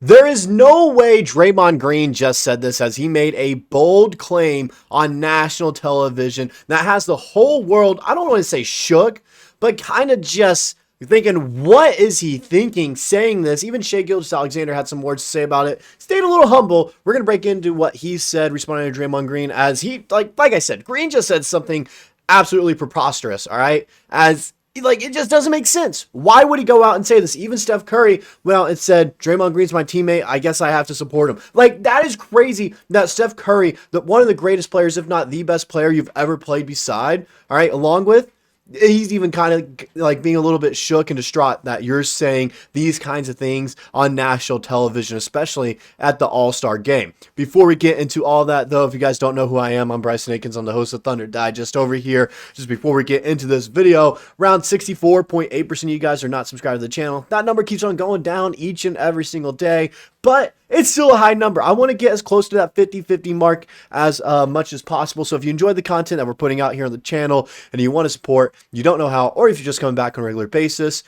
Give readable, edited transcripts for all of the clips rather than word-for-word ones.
There is no way Draymond Green just said this, as he made a bold claim on national television that has the whole world, I don't want to say shook, but kind of just thinking, what is he thinking saying this? Even Shai Gilgeous-Alexander had some words to say about it. Stayed a little humble. We're going to break into what he said responding to Draymond Green, as he, like I said, Green just said something absolutely preposterous, all right? As it just doesn't make sense. Why would he go out and say this? Even Steph Curry went out and said, Draymond Green's my teammate. I guess I have to support him. That is crazy that Steph Curry, one of the greatest players, if not the best player you've ever played beside, all right, along with, he's even kind of being a little bit shook and distraught that you're saying these kinds of things on national television, especially at the All-Star game. Before we get into all that, though, if you guys don't know who I am, I'm Bryson Akins. I'm the host of Thunder Digest over here. Just before we get into this video, around 64.8% of you guys are not subscribed to the channel. That number keeps on going down each and every single day, but it's still a high number. I want to get as close to that 50-50 mark as much as possible. So if you enjoy the content that we're putting out here on the channel and you want to support, you don't know how, or if you're just coming back on a regular basis,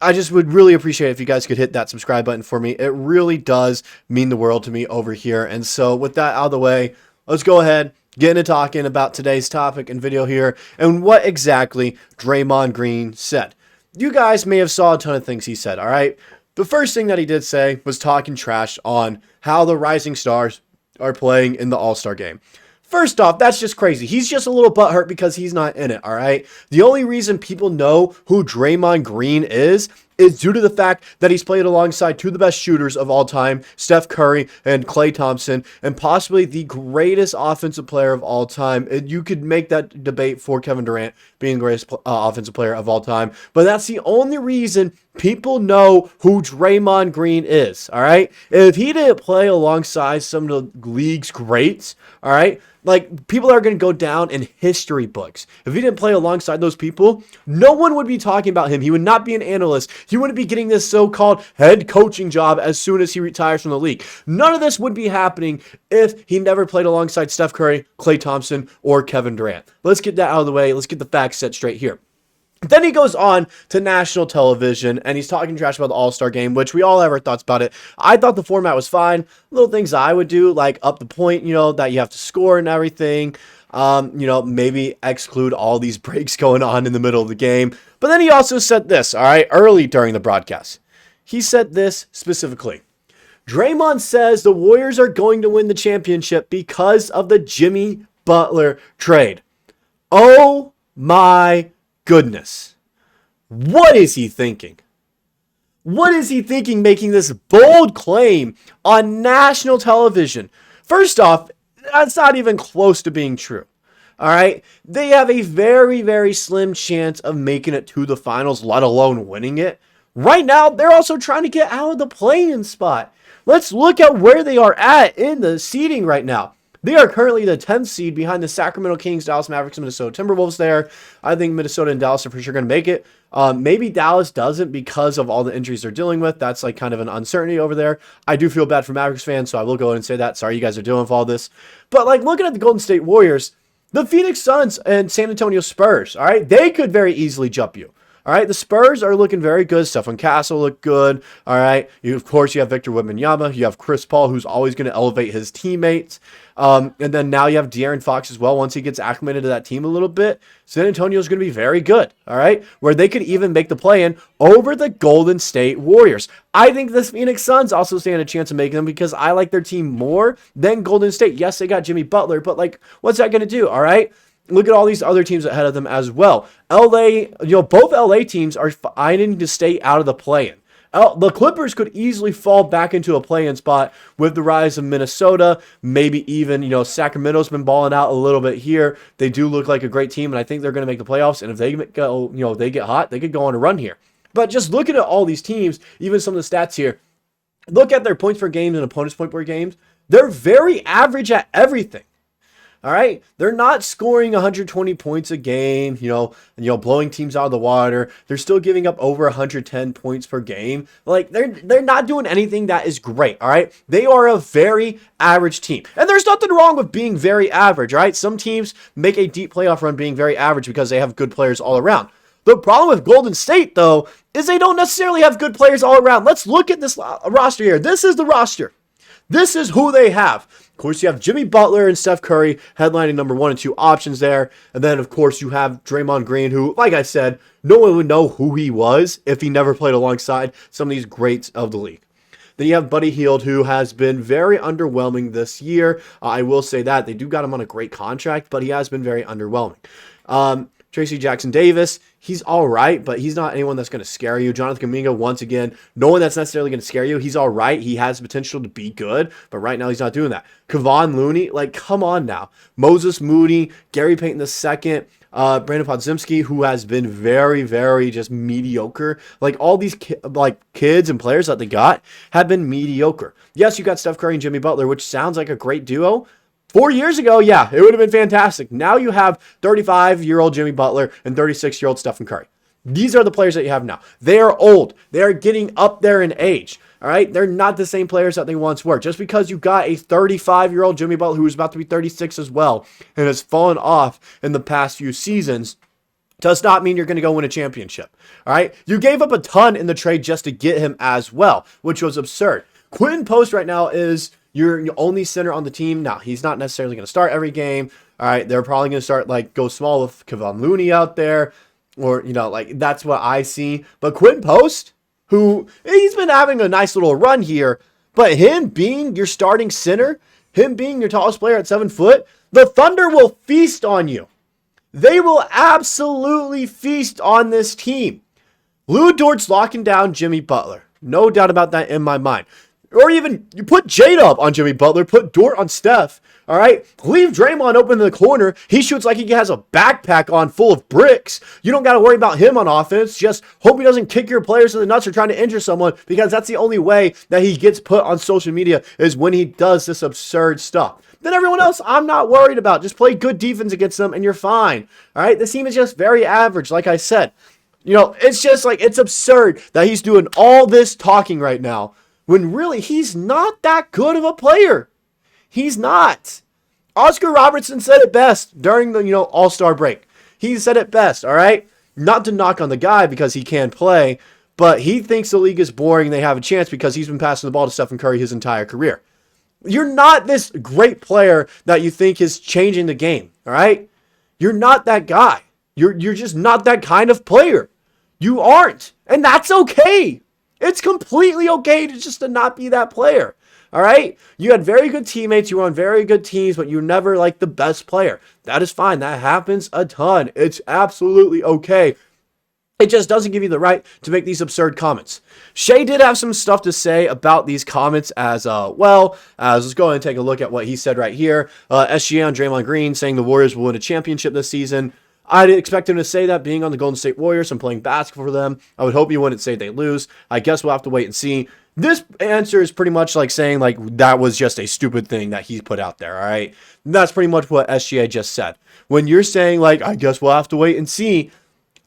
I just would really appreciate it if you guys could hit that subscribe button for me. It really does mean the world to me over here. And so with that out of the way, let's go ahead, get into talking about today's topic and video here and what exactly Draymond Green said. You guys may have saw a ton of things he said, all right? The first thing that he did say was talking trash on how the Rising Stars are playing in the All-Star game. First off, that's just crazy. He's just a little butthurt because he's not in it, all right? The only reason people know who Draymond Green is due to the fact that he's played alongside two of the best shooters of all time, Steph Curry and Klay Thompson, and possibly the greatest offensive player of all time. And you could make that debate for Kevin Durant being the greatest offensive player of all time, but that's the only reason people know who Draymond Green is, all right? If he didn't play alongside some of the league's greats, all right, people are going to go down in history books. If he didn't play alongside those people, no one would be talking about him. He would not be an analyst. He wouldn't be getting this so-called head coaching job as soon as he retires from the league. None of this would be happening if he never played alongside Steph Curry, Klay Thompson, or Kevin Durant. Let's get that out of the way. Let's get the facts set straight here. Then he goes on to national television, and he's talking trash about the All-Star game, which we all have our thoughts about it. I thought the format was fine. Little things I would do, like up the point, that you have to score and everything. Maybe exclude all these breaks going on in the middle of the game. But then he also said this, all right, early during the broadcast. He said this specifically. Draymond says the Warriors are going to win the championship because of the Jimmy Butler trade. Oh my goodness. What is he thinking? What is he thinking making this bold claim on national television? First off, that's not even close to being true. All right? They have a very, very slim chance of making it to the finals, let alone winning it. Right now, they're also trying to get out of the play-in spot. Let's look at where they are at in the seeding right now. They are currently the 10th seed behind the Sacramento Kings, Dallas Mavericks, and Minnesota Timberwolves there. I think Minnesota and Dallas are for sure going to make it. Maybe Dallas doesn't because of all the injuries they're dealing with. That's kind of an uncertainty over there. I do feel bad for Mavericks fans, so I will go ahead and say that. Sorry you guys are dealing with all this. But looking at the Golden State Warriors, the Phoenix Suns and San Antonio Spurs, all right, they could very easily jump you. All right, the Spurs are looking very good. Stephen Castle looked good. All right, of course, you have Victor Wembanyama. You have Chris Paul, who's always going to elevate his teammates. And then now you have De'Aaron Fox as well. Once he gets acclimated to that team a little bit, San Antonio is going to be very good. All right, where they could even make the play-in over the Golden State Warriors. I think the Phoenix Suns also stand a chance of making them because I like their team more than Golden State. Yes, they got Jimmy Butler, but what's that going to do? All right. Look at all these other teams ahead of them as well. LA, both LA teams are fighting to stay out of the play-in. The Clippers could easily fall back into a play-in spot with the rise of Minnesota. Maybe even, Sacramento's been balling out a little bit here. They do look like a great team, and I think they're going to make the playoffs. And if they go, they get hot, they could go on a run here. But just looking at all these teams, even some of the stats here, look at their points per game and opponents' point per games. They're very average at everything. All right, they're not scoring 120 points a game, blowing teams out of the water. They're still giving up over 110 points per game. They're not doing anything that is great, all right? They are a very average team. And there's nothing wrong with being very average, all right? Some teams make a deep playoff run being very average because they have good players all around. The problem with Golden State, though, is they don't necessarily have good players all around. Let's look at this roster here. This is the roster. This is who they have. Of course, you have Jimmy Butler and Steph Curry headlining number 1 and 2 options there. And then, of course, you have Draymond Green, who, like I said, no one would know who he was if he never played alongside some of these greats of the league. Then you have Buddy Hield, who has been very underwhelming this year. I will say that. They do got him on a great contract, but he has been very underwhelming. Tracy Jackson-Davis, he's all right, but he's not anyone that's going to scare you. Jonathan Kuminga, once again, no one that's necessarily going to scare you. He's all right. He has potential to be good, but right now he's not doing that. Kevon Looney, like, come on now. Moses Moody, Gary Payton II, Brandon Podziemski, who has been very, very just mediocre. Like, all these kids and players that they got have been mediocre. Yes, you got Steph Curry and Jimmy Butler, which sounds like a great duo. 4 years ago, yeah, it would have been fantastic. Now you have 35-year-old Jimmy Butler and 36-year-old Stephen Curry. These are the players that you have now. They are old. They are getting up there in age. All right? They're not the same players that they once were. Just because you got a 35-year-old Jimmy Butler who is about to be 36 as well and has fallen off in the past few seasons does not mean you're going to go win a championship. All right? You gave up a ton in the trade just to get him as well, which was absurd. Quentin Post right now is your only center on the team. Now, he's not necessarily going to start every game. All right, they're probably going to start, go small with Kevon Looney out there. Or, that's what I see. But Quentin Post, who, he's been having a nice little run here. But him being your starting center, him being your tallest player at 7 foot, the Thunder will feast on you. They will absolutely feast on this team. Lou Dort's locking down Jimmy Butler. No doubt about that in my mind. Or even, you put Jada up on Jimmy Butler, put Dort on Steph, all right? Leave Draymond open in the corner. He shoots like he has a backpack on full of bricks. You don't got to worry about him on offense. Just hope he doesn't kick your players in the nuts or trying to injure someone, because that's the only way that he gets put on social media is when he does this absurd stuff. Then everyone else, I'm not worried about. Just play good defense against them and you're fine, all right? This team is just very average, like I said. It's just it's absurd that he's doing all this talking right now, when really he's not that good of a player. He's not. Oscar Robertson said it best during the, All-Star break. He said it best, all right? Not to knock on the guy because he can play, but he thinks the league is boring and they have a chance because he's been passing the ball to Stephen Curry his entire career. You're not this great player that you think is changing the game, all right? You're not that guy. You're just not that kind of player. You aren't, and that's okay. It's completely okay to not be that player, all right? You had very good teammates. You were on very good teams, but you were never, the best player. That is fine. That happens a ton. It's absolutely okay. It just doesn't give you the right to make these absurd comments. Shai did have some stuff to say about these comments as well. Let's go ahead and take a look at what he said right here. SGA on Draymond Green saying the Warriors will win a championship this season. I'd expect him to say that being on the Golden State Warriors and playing basketball for them. I would hope he wouldn't say they lose. I guess we'll have to wait and see. This answer is pretty much saying that was just a stupid thing that he put out there, all right? That's pretty much what SGA just said. When you're saying I guess we'll have to wait and see,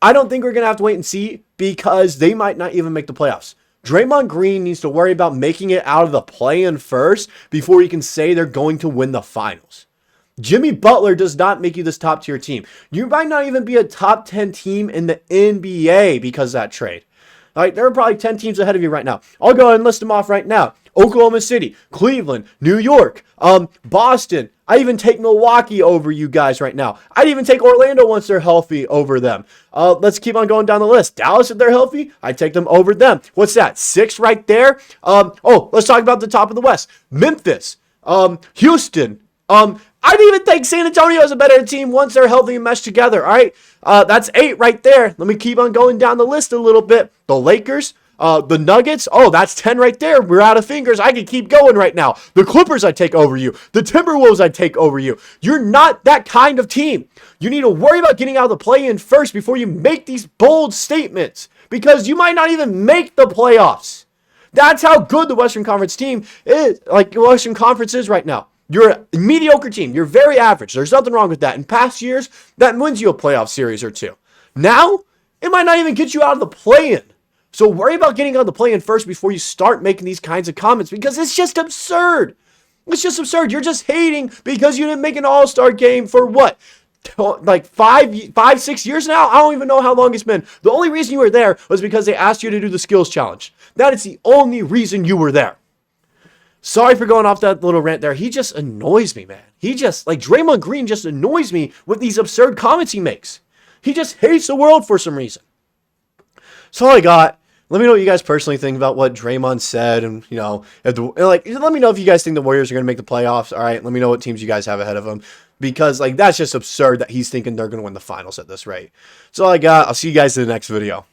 I don't think we're going to have to wait and see because they might not even make the playoffs. Draymond Green needs to worry about making it out of the play-in first before he can say they're going to win the finals. Jimmy Butler does not make you this top-tier team. You might not even be a top 10 team in the NBA because of that trade. All right, there are probably 10 teams ahead of you right now. I'll go ahead and list them off right now. Oklahoma City, Cleveland, New York, Boston. I even take Milwaukee over you guys right now. I'd even take Orlando once they're healthy over them. Let's keep on going down the list. Dallas, if they're healthy, I'd take them over them. What's that? 6 right there? Let's talk about the top of the West. Memphis, Houston, I'd even think San Antonio is a better team once they're healthy and meshed together, all right? That's 8 right there. Let me keep on going down the list a little bit. The Lakers, the Nuggets, that's 10 right there. We're out of fingers. I can keep going right now. The Clippers, I'd take over you. The Timberwolves, I'd take over you. You're not that kind of team. You need to worry about getting out of the play-in first before you make these bold statements because you might not even make the playoffs. That's how good the Western Conference team is, Western Conference is right now. You're a mediocre team. You're very average. There's nothing wrong with that. In past years, that wins you a playoff series or two. Now, it might not even get you out of the play-in. So worry about getting out of the play-in first before you start making these kinds of comments because it's just absurd. It's just absurd. You're just hating because you didn't make an all-star game for what? like 6 years now. I don't even know how long it's been. The only reason you were there was because they asked you to do the skills challenge. That is the only reason you were there. Sorry for going off that little rant there. He just annoys me, man. He just, like, Draymond Green just annoys me with these absurd comments he makes. He just hates the world for some reason. That's all I got. Let me know what you guys personally think about what Draymond said, and let me know if you guys think the Warriors are going to make the playoffs. All right, let me know what teams you guys have ahead of them, because like that's just absurd that he's thinking they're going to win the finals at this rate. That's all I got. I'll see you guys in the next video.